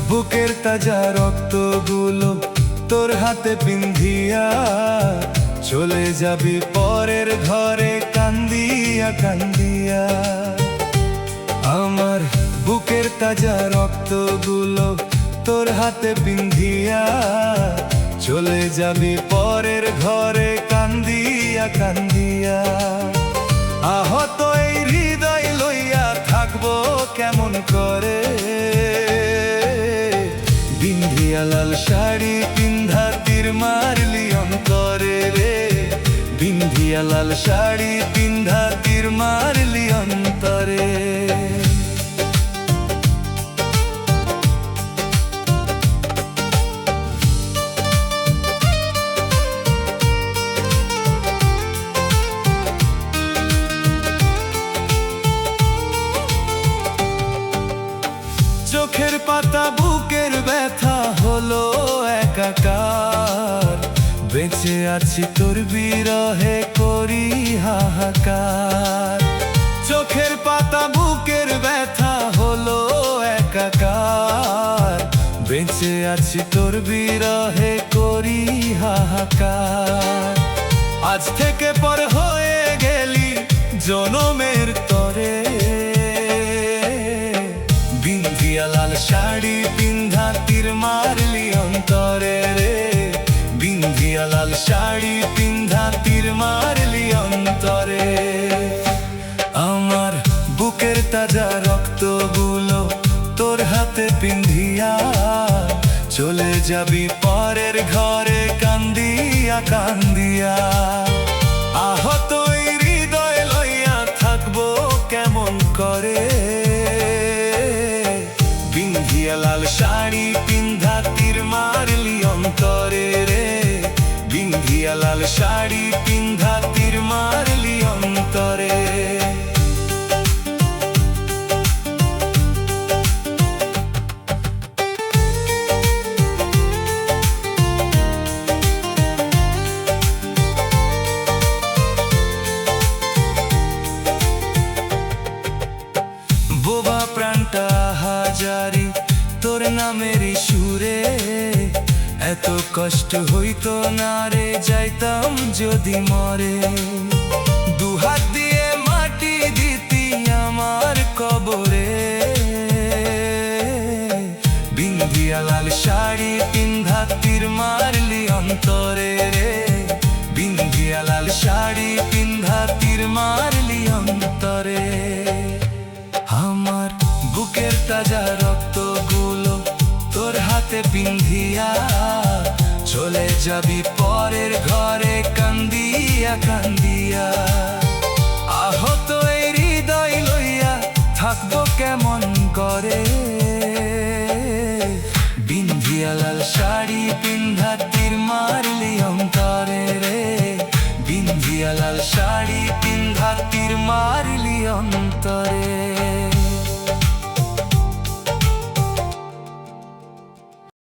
বুকের তাজা রক্তগুলো তোর হাতে পিন্ধিয়া চলে যাবি পরের ঘরে কান্দিয়া কান্দিয়া। আমার বুকের তাজা রক্তগুলো তোর হাতে পিন্ধিয়া চলে যাবি পরের ঘরে কান্দিয়া কান্দিয়া। আহত এই হৃদয় লইয়া থাকবো কেমন করে, বিন্ধিয়া লাল শাড়ি পিন্ধা তীর মারলি অন্তরে রে, বিন্ধিয়া লাল শাড়ি পিন্ধা তীর মারলি অন্তরে। চোখের পাতা বুকের ব্যথা হলো একাকার, বেঁচে আছি তোর বিরহে করি হাহাকার। চোখের পাতা বুকের ব্যথা হলো একাকার, বেঁচে আছি তোর বিরহে করি হাহাকার। আজ থেকে পর হয়ে গেলি জনমের তরে, বিন্ধিয়া লাল শাড়ি পিন্ধা তীর মারলি অন্তরে রে, বিন্ধিয়া লাল শাড়ি পিন্ধা তীর মারলি অন্তরে। আমার বুকের তাজা রক্তগুলো তোর হাতে পিন্ধিয়া চলে যাবি পরের ঘরে কান্দিয়া কান্দিয়া। আহত এই হৃদয় লইয়া থাকবো কেমন করে, বিন্ধিয়া লাল শাড়ি পিন্ধা তীর মারলি অন্তরে রে, বিন্ধিয়া লাল শাড়ি পিন্ধা তীর মারলি অন্তরে। বোবা প্রাণটা হাজারি তোর নামেরই সুরে, এত কষ্ট হইতো না রে যাইতাম যদি মরে। দুহাত দিয়ে মাটি দিতি আমার কবরে, বিন্ধিয়া লাল শাড়ি পিন্ধা তীর মারলি অন্তরে রে, বিন্ধিয়া লাল শাড়ি পিন্ধা তীর মারলি অন্তরে। আমার বুকের তাজা রক্তগুলো তোর হাতে পিন্ধিয়া চলে যাবি পরের ঘরে কান্দিয়া কান্দিয়া। আহত এই হৃদয় লইয়া থাকবো কেমন করে, বিন্ধিয়া লাল শাড়ি পিন্ধা তীর মারলি অন্তরে রে, বিন্ধিয়া লাল শাড়ি পিন্ধা তীর মারলি অন্তরে।